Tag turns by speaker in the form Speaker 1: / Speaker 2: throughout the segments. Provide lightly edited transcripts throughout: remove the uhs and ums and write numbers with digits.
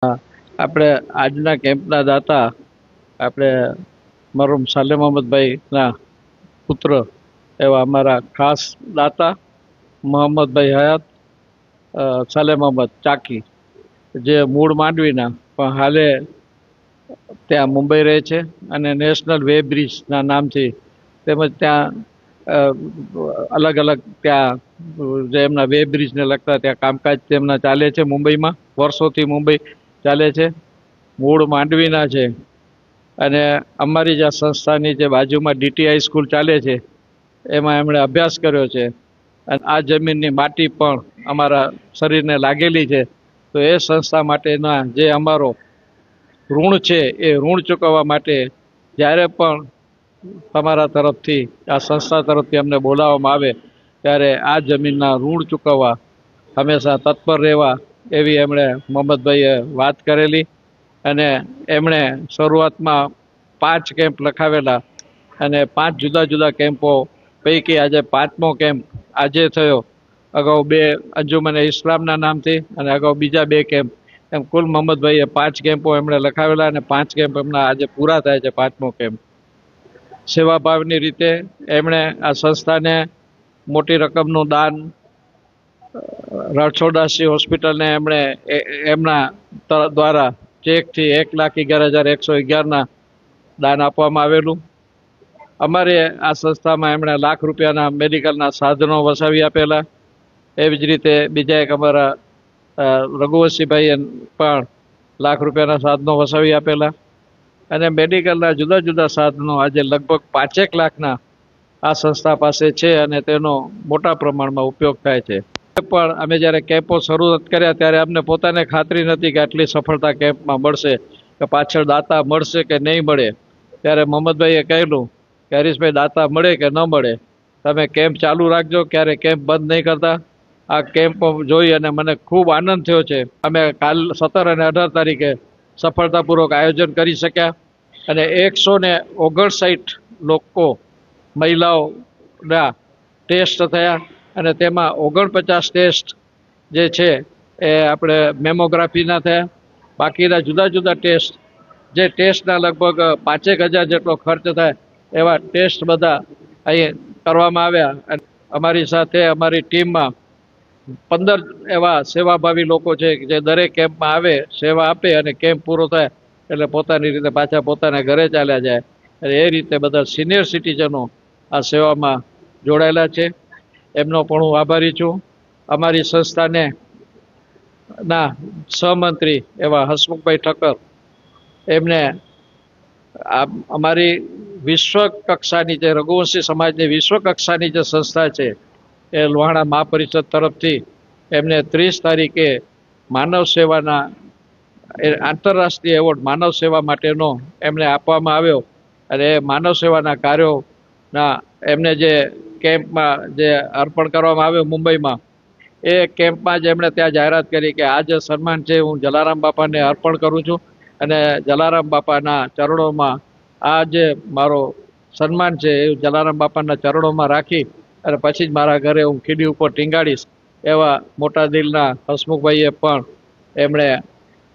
Speaker 1: હા, આપણે આજના કેમ્પના દાતા આપણે મરહુમ સાલેમ અહમદભાઈના પુત્ર એવા અમારા ખાસ દાતા મોહમ્મદભાઈ હયાત સાલેમ અહમદ ચાકી, જે મૂળ માંડવીના પણ હાલે ત્યાં મુંબઈ રહે છે અને નેશનલ વે બ્રિજના નામથી તેમજ ત્યાં અલગ અલગ ત્યાં જે એમના વે બ્રિજને લગતા ત્યાં કામકાજ તેમના ચાલે છે. મુંબઈમાં વર્ષોથી મુંબઈ ચાલે છે. મૂળ માંડવીના છે અને અમારી જ આ સંસ્થાની જે બાજુમાં ડીટીઆઈ સ્કૂલ ચાલે છે એમાં એમણે અભ્યાસ કર્યો છે અને આ જમીનની માટી પણ અમારા શરીરને લાગેલી છે. તો એ સંસ્થા માટેના જે અમારો ઋણ છે એ ઋણ ચૂકવવા માટે જ્યારે પણ તમારા તરફથી આ સંસ્થા તરફથી અમને બોલાવવામાં આવે ત્યારે આ જમીનના ઋણ ચૂકવવા હંમેશા તત્પર રહેવા એવી એમણે મોહમ્મદભાઈએ વાત કરેલી અને એમણે શરૂઆતમાં 5 કેમ્પ લખાવેલા અને 5 જુદા જુદા કેમ્પો પૈકી આજે 5મો કેમ્પ આજે થયો. અગાઉ 2 અંજુમને ઇસ્લામના નામથી અને અગાઉ બીજા 2 કેમ્પ, એમ કુલ મોહમ્મદભાઈએ 5 કેમ્પો એમણે લખાવેલા અને 5 કેમ્પ એમના આજે પૂરા થાય છે. 5મો કેમ્પ સેવાભાવની રીતે એમણે આ સંસ્થાને મોટી રકમનું દાન રણછોડદાસજી હોસ્પિટલને એમણે એમના દ્વારા ચેકથી 1,11,111ના દાન આપવામાં આવેલું. અમારે આ સંસ્થામાં એમણે લાખ રૂપિયાના મેડિકલના સાધનો વસાવી આપેલા. એવી જ રીતે બીજા એક અમારા રઘુવંશીભાઈએ પણ લાખ રૂપિયાના સાધનો વસાવી આપેલા અને મેડિકલના જુદા જુદા સાધનો આજે લગભગ 5 લાખના આ સંસ્થા પાસે છે અને તેનો મોટા પ્રમાણમાં ઉપયોગ થાય છે. પણ અમે જ્યારે કેમ્પો શરૂઆત કર્યા ત્યારે અમને પોતાને ખાતરી નથી કે આટલી સફળતા કેમ્પમાં મળશે કે પાછળ દાતા મળશે કે નહીં મળે. ત્યારે મોહમ્મદભાઈએ કહેલું કે હરીશભાઈ, દાતા મળે કે ન મળે, તમે કેમ્પ ચાલુ રાખજો, ક્યારે કેમ્પ બંધ નહીં કરતા. આ કેમ્પ જોઈ અને મને ખૂબ આનંદ થયો છે. અમે કાલ 17 અને 18 તારીખે સફળતાપૂર્વક આયોજન કરી શક્યા અને 159 લોકો મહિલાઓના ટેસ્ટ થયા અને તેમાં 49 ટેસ્ટ જે છે એ આપણે મેમોગ્રાફીના થયા. બાકીના જુદા જુદા ટેસ્ટ, જે ટેસ્ટના લગભગ 5,000 જેટલો ખર્ચ થાય એવા ટેસ્ટ બધા અહીં કરવામાં આવ્યા. અને અમારી સાથે અમારી ટીમમાં 15 એવા સેવાભાવી લોકો છે જે દરેક કેમ્પમાં આવે, સેવા આપે અને કેમ્પ પૂરો થાય એટલે પોતાની રીતે પાછા પોતાના ઘરે ચાલ્યા જાય. અને એ રીતે બધા સિનિયર સિટીઝનો આ સેવામાં જોડાયેલા છે. એમનો પણ હું આભારી છું. અમારી સંસ્થાને ના સહમંત્રી એવા હસમુખભાઈ ઠક્કર, એમને અમારી વિશ્વ કક્ષાની જે રઘુવંશી સમાજની વિશ્વ કક્ષાની જે સંસ્થા છે એ લોહાણા મહાપરિષદ તરફથી એમને 30 તારીખે માનવ સેવાના આંતરરાષ્ટ્રીય એવોર્ડ માનવ સેવા માટેનો એમને આપવામાં આવ્યો અને એ માનવ સેવાના કાર્યોના એમને જે કેમ્પમાં જે અર્પણ કરવામાં આવ્યો મુંબઈમાં, એ કેમ્પમાં જ એમણે ત્યાં જાહેરાત કરી કે આ જે સન્માન છે હું જલારામ બાપાને અર્પણ કરું છું અને જલારામ બાપાના ચરણોમાં આ જે મારો સન્માન છે એ જલારામ બાપાના ચરણોમાં રાખી અને પછી જ મારા ઘરે હું ખીડી ઉપર ટીંગાડીશ. એવા મોટા દિલના હસમુખભાઈએ પણ એમણે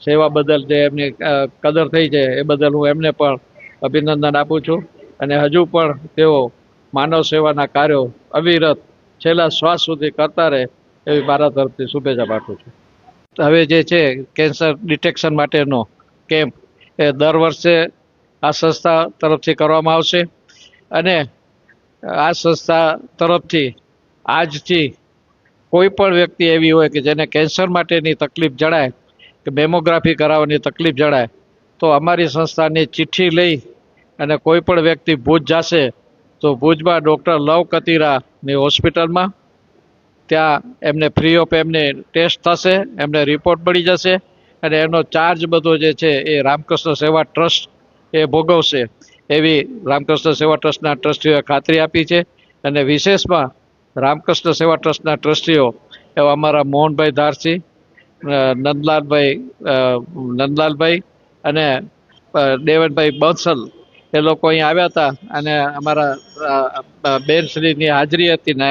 Speaker 1: સેવા બદલ જે એમની કદર થઈ છે એ બદલ હું એમને પણ અભિનંદન આપું છું અને હજુ પણ તેઓ માનવ સેવાના કાર્યો અવિરત છેલ્લા શ્વાસ સુધી કરતા રહે એવી મારા તરફથી શુભેચ્છા પાઠવું છું. હવે જે છે કેન્સર ડિટેક્શન માટેનો કેમ્પ એ દર વર્ષે આ સંસ્થા તરફથી કરવામાં આવશે અને આ સંસ્થા તરફથી આજથી કોઈ પણ વ્યક્તિ એવી હોય કે જેને કેન્સર માટેની તકલીફ જણાય કે મેમોગ્રાફી કરાવવાની તકલીફ જણાય તો અમારી સંસ્થાની ચિઠ્ઠી લઈ અને કોઈ પણ વ્યક્તિ ભુજ જશે તો ભુજમાં ડૉક્ટર લવ કતીરાની હોસ્પિટલમાં ત્યાં એમને ફ્રી ઓફ એમને ટેસ્ટ થશે, એમને રિપોર્ટ મળી જશે અને એનો ચાર્જ બધો જે છે એ રામકૃષ્ણ સેવા ટ્રસ્ટ એ ભોગવશે એવી રામકૃષ્ણ સેવા ટ્રસ્ટના ટ્રસ્ટીઓએ ખાતરી આપી છે. અને વિશેષમાં રામકૃષ્ણ સેવા ટ્રસ્ટના ટ્રસ્ટીઓ એવા અમારા મોહનભાઈ ધારસી, નંદલાલભાઈ અને દેવનભાઈ બંસલ એ લોકો અહીં આવ્યા હતા અને અમારા બેનશ્રીની હાજરી હતી ને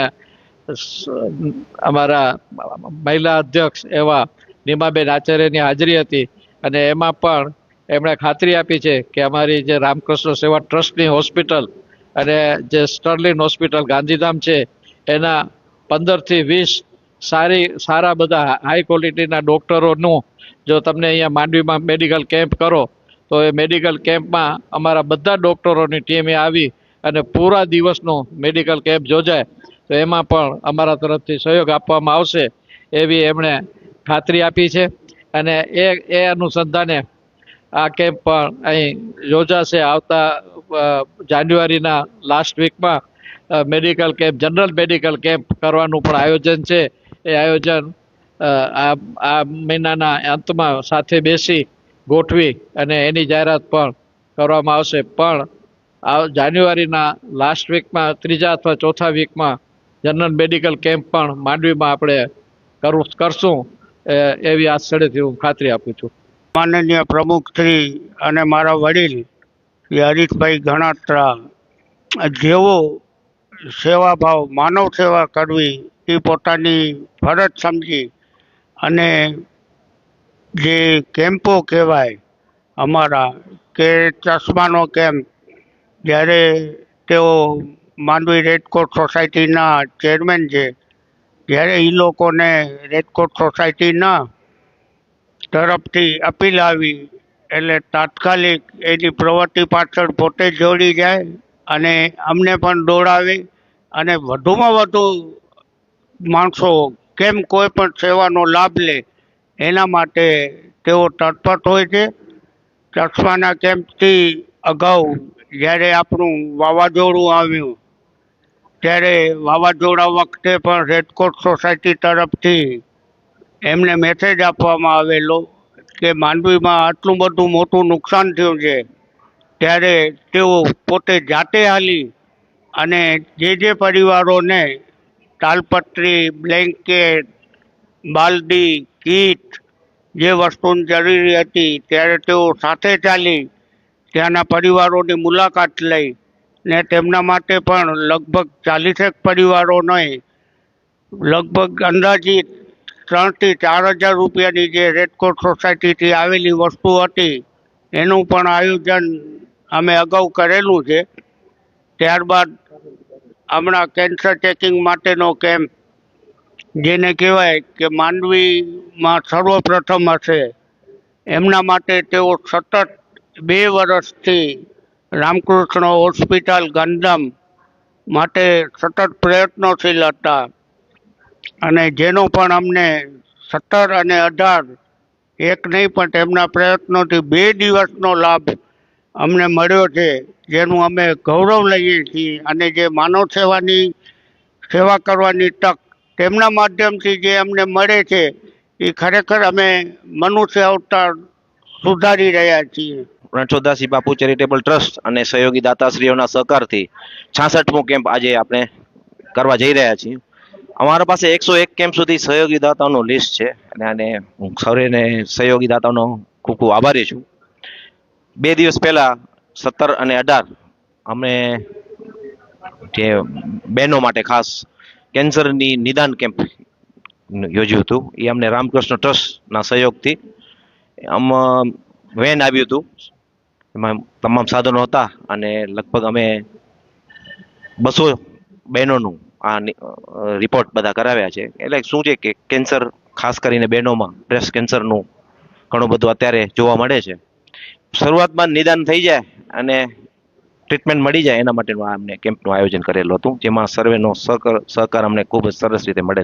Speaker 1: અમારા મહિલા અધ્યક્ષ એવા નીમાબેન આચાર્યની હાજરી હતી અને એમાં પણ એમણે ખાતરી આપી છે કે અમારી જે રામકૃષ્ણ સેવા ટ્રસ્ટની હોસ્પિટલ અને જે સ્ટર્લિન હોસ્પિટલ ગાંધીધામ છે એના 15થી 20 સારા બધા હાઈ ક્વોલિટીના ડૉક્ટરોનું જો તમને અહીંયા માંડવીમાં મેડિકલ કેમ્પ કરો તો એ મેડિકલ કેમ્પમાં અમારા બધા ડૉક્ટરોની ટીમે આવી અને પૂરા દિવસનો મેડિકલ કેમ્પ યોજાય તો એમાં પણ અમારા તરફથી સહયોગ આપવામાં આવશે એવી એમણે ખાતરી આપી છે અને એ અનુસંધાને આ કેમ્પ પણ અહીં યોજાશે આવતા જાન્યુઆરીના લાસ્ટ વીકમાં medical camp general medical camp કરવાનું પણ આયોજન છે એ આયોજન આ મહિનાના અંતમાં સાથે બેસી ગોઠવી અને એની જાહેરાત પણ કરવામાં આવશે પણ આ જાન્યુઆરીના લાસ્ટ વીકમાં ત્રીજા અથવા ચોથા વીકમાં જનરલ મેડિકલ કેમ્પ પણ માંડવીમાં આપણે કરશું એવી આ સ્થળેથી હું ખાતરી આપું છું.
Speaker 2: માનનીય પ્રમુખ શ્રી અને મારા વડીલ શ્રી હરીશભાઈ ગણાત્રા જેવો સેવાભાવ માનવ સેવા કરવી એ પોતાની ફરજ સમજી અને જે કેમ્પો કહેવાય અમારા કે ચશ્માનો કેમ્પ જ્યારે તેઓ માંડવી રેડક્રોસ સોસાયટીના ચેરમેન છે જ્યારે એ લોકોને રેડક્રોસ સોસાયટીના તરફથી અપીલ આવી એટલે તાત્કાલિક એની પ્રવૃત્તિ પાછળ પોતે જોડી જાય અને અમને પણ દોડાવે અને વધુમાં વધુ માણસો કેમ કોઈ પણ સેવાનો લાભ લે એના માટે તેઓ તત્પર હોય છે. ચશ્માના કેમ્પથી અગાઉ જ્યારે આપણું વાવાઝોડું આવ્યું ત્યારે વાવાઝોડા વખતે પણ રેડક્રોસ સોસાયટી તરફથી એમને મેસેજ આપવામાં આવેલો કે માંડવીમાં આટલું બધું મોટું નુકસાન થયું છે ત્યારે તેઓ પોતે જાતે હાલી અને જે પરિવારોને તાલપત્રી બ્લેન્કેટ બાલદી કીટ જે વસ્તુની જરૂરી હતી ત્યારે તેઓ સાથે ચાલી ત્યાંના પરિવારોની મુલાકાત લઈ ને તેમના માટે પણ લગભગ 40 પરિવારોને લગભગ અંદાજિત 3,000 થી 4,000 રૂપિયાની જે રેડક્રોસ સોસાયટીથી આવેલી વસ્તુ હતી એનું પણ આયોજન અમે અગાઉ કરેલું છે. ત્યારબાદ હમણાં કેન્સર ચેકિંગ માટેનો કેમ્પ જેને કહેવાય કે માંડવીમાં સર્વપ્રથમ હશે એમના માટે તેઓ સતત 2 વર્ષથી રામકૃષ્ણ હોસ્પિટલ ગાંધીધામ માટે સતત પ્રયત્નશીલ હતા અને જેનો પણ અમને 17 અને 18 એક નહીં પણ તેમના પ્રયત્નોથી 2 દિવસનો લાભ અમને મળ્યો છે જેનું અમે ગૌરવ લઈએ છીએ અને જે માનવ સેવા કરવાની તક તેમના માધ્યમથી જે અમને મળે છે એ ખરેખર અમે મનુષ્ય અવતાર સુધારી રહ્યા છીએ.
Speaker 3: રણછોડદાસજી બાપુ ચેરિટેબલ ટ્રસ્ટ અને સહયોગી દાતાશ્રીઓના સહકારથી 66મો કેમ્પ આજે આપણે કરવા જઈ રહ્યા છીએ. અમારા પાસે 101 કેમ્પ સુધી સહયોગી દાતાઓનું લિસ્ટ છે અને હું સૌને સહયોગી દાતાઓનો ખૂબ ખૂબ આભારી છું. 2 દિવસ પહેલા 17 અને 18 અમે જે બહેનો માટે ખાસ કેન્સરની નિદાન કેમ્પ યોજ્યું હતું. એ અમને રામકૃષ્ણ ટ્રસ્ટના સહયોગથી વેન આવ્યું હતું, એમાં તમામ સાધનો હતા અને લગભગ અમે 200 બહેનોનું આ રિપોર્ટ બધા કરાવ્યા છે. એટલે શું છે કે કેન્સર ખાસ કરીને બહેનોમાં બ્રેસ્ટ કેન્સરનું ઘણું બધું અત્યારે જોવા મળે છે. શરૂઆતમાં નિદાન થઈ જાય અને ટ્રીટમેન્ટ મળી જાય એના માટેનું આ અમને કેમ્પનું આયોજન કરેલું હતું, જેમાં સર્વેનો સહકાર અમને ખૂબ જ સરસ રીતે મળેલ.